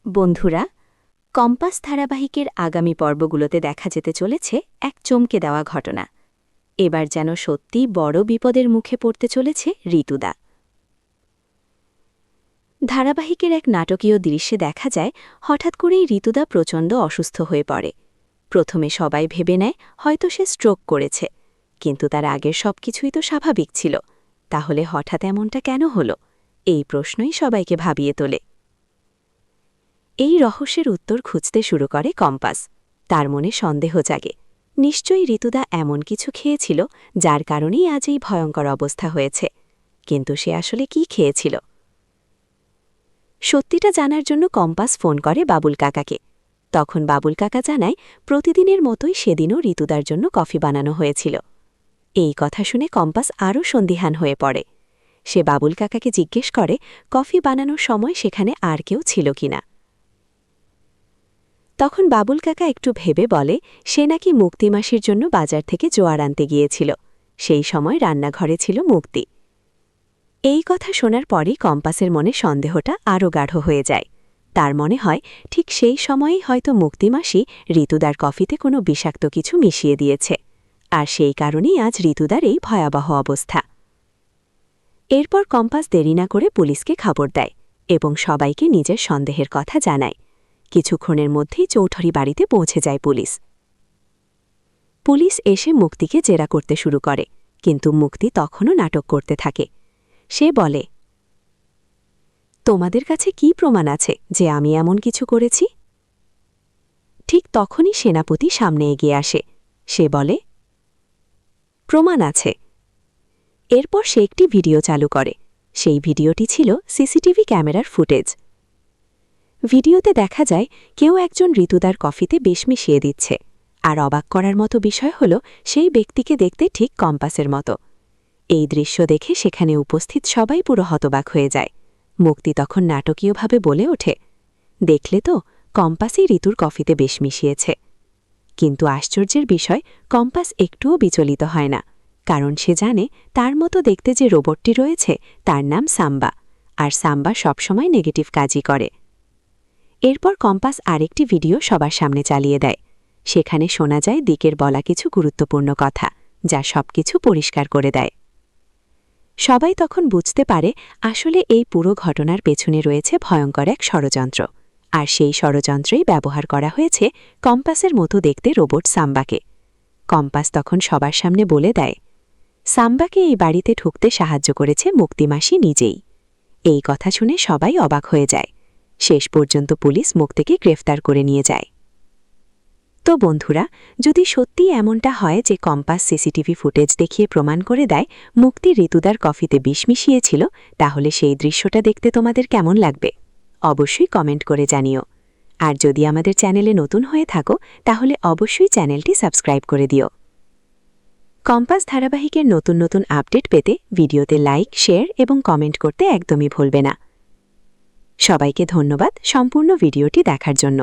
বন্ধুরা, কম্পাস ধারাবাহিকের আগামী পর্বগুলোতে দেখা যেতে চলেছে এক চমকে দেওয়া ঘটনা। এবার যেন সত্যি বড় বিপদের মুখে পড়তে চলেছে ঋতুদা। ধারাবাহিকের এক নাটকীয় দৃশ্যে দেখা যায় হঠাৎ করেই ঋতুদা প্রচণ্ড অসুস্থ হয়ে পড়ে। প্রথমে সবাই ভেবে নেয় হয়তো সে স্ট্রোক করেছে, কিন্তু তার আগের সবকিছুই তো স্বাভাবিক ছিল। তাহলে হঠাৎ এমনটা কেন হলো? এই প্রশ্নই সবাইকে ভাবিয়ে তোলে। এই রহস্যের উত্তর খুঁজতে শুরু করে কম্পাস। তার মনে সন্দেহ জাগে, নিশ্চয়ই ঋতুদা এমন কিছু খেয়েছিল যার কারণেই আজ এই ভয়ঙ্কর অবস্থা হয়েছে। কিন্তু সে আসলে কি খেয়েছিল? সত্যিটা জানার জন্য কম্পাস ফোন করে বাবুল কাকাকে। তখন বাবুল কাকা জানায় প্রতিদিনের মতোই সেদিনও ঋতুদার জন্য কফি বানানো হয়েছিল। এই কথা শুনে কম্পাস আরও সন্দিহান হয়ে পড়ে। সে বাবুল কাকাকে জিজ্ঞেস করে কফি বানানোর সময় সেখানে আর কেউ ছিল কিনা। তখন বাবুল কাকা একটু ভেবে বলে সে নাকি মুক্তি মাসির জন্য বাজার থেকে জোয়ার আনতে গিয়েছিল। সেই সময় রান্নাঘরে ছিল মুক্তি। এই কথা শোনার পরই কম্পাসের মনে সন্দেহটা আরও গাঢ় হয়ে যায়। তার মনে হয় ঠিক সেই সময়েই হয়তো মুক্তি মাসি ঋতুদার কফিতে কোনো বিষাক্ত কিছু মিশিয়ে দিয়েছে, আর সেই কারণেই আজ ঋতুদার এই ভয়াবহ অবস্থা। এরপর কম্পাস দেরি না করে পুলিশকে খবর দেয় এবং সবাইকে নিজের সন্দেহের কথা জানায়। কিছুক্ষণের মধ্যেই চৌধুরী বাড়িতে পৌঁছে যায় পুলিশ। পুলিশ এসে মুক্তিকে জেরা করতে শুরু করে, কিন্তু মুক্তি তখনও নাটক করতে থাকে। সে বলে, তোমাদের কাছে কি প্রমাণ আছে যে আমি এমন কিছু করেছি? ঠিক তখনই সেনাপতি সামনে এগিয়ে আসে। সে বলে, প্রমাণ আছে। এরপর সে একটি ভিডিও চালু করে। সেই ভিডিওটি ছিল সিসিটিভি ক্যামেরার ফুটেজ। ভিডিওতে দেখা যায় কেউ একজন ঋতুদার কফিতে বিষ মিশিয়ে দিচ্ছে, আর অবাক করার মতো বিষয় হল সেই ব্যক্তিকে দেখতে ঠিক কম্পাসের মতো। এই দৃশ্য দেখে সেখানে উপস্থিত সবাই পুরো হতবাক হয়ে যায়। মুক্তি তখন নাটকীয়ভাবে বলে ওঠে, দেখলে তো, কম্পাসই ঋতুর কফিতে বিষ মিশিয়েছে। কিন্তু আশ্চর্যের বিষয়, কম্পাস একটুও বিচলিত হয় না, কারণ সে জানে তার মতো দেখতে যে রোবটটি রয়েছে তার নাম সাম্বা, আর সাম্বা সবসময় নেগেটিভ কাজই করে। এরপর কম্পাস আরেকটি ভিডিও সবার সামনে চালিয়ে দেয়। সেখানে শোনা যায় দিকের বলা কিছু গুরুত্বপূর্ণ কথা, যা সবকিছু পরিষ্কার করে দেয়। সবাই তখন বুঝতে পারে আসলে এই পুরো ঘটনার পেছনে রয়েছে ভয়ঙ্কর এক ষড়যন্ত্র, আর সেই ষড়যন্ত্রেই ব্যবহার করা হয়েছে কম্পাসের মতো দেখতে রোবট সাম্বাকে। কম্পাস তখন সবার সামনে বলে দেয়, সাম্বাকে এই বাড়িতে ঢুকতে সাহায্য করেছে মুক্তিমাসি নিজেই। এই কথা শুনে সবাই অবাক হয়ে যায়। শেষ পর্যন্ত পুলিশ মুক্তিকে গ্রেফতার করে নিয়ে যায়। তো বন্ধুরা, যদি সত্যি এমনটা হয় যে কম্পাস সিসিটিভি ফুটেজ দেখিয়ে প্রমাণ করে দেয় মুক্তি ঋতুদার কফিতে বিষ মিশিয়েছিল, তাহলে সেই দৃশ্যটা দেখতে তোমাদের কেমন লাগবে? অবশ্যই কমেন্ট করে জানিও। আর যদি আমাদের চ্যানেলে নতুন হয়ে থাকো তাহলে অবশ্যই চ্যানেলটি সাবস্ক্রাইব করে দিও। কম্পাস ধারাবাহিকের নতুন নতুন আপডেট পেতে ভিডিওতে লাইক, শেয়ার এবং কমেন্ট করতে একদমই ভুলবে না। সবাইকে ধন্যবাদ সম্পূর্ণ ভিডিওটি দেখার জন্য।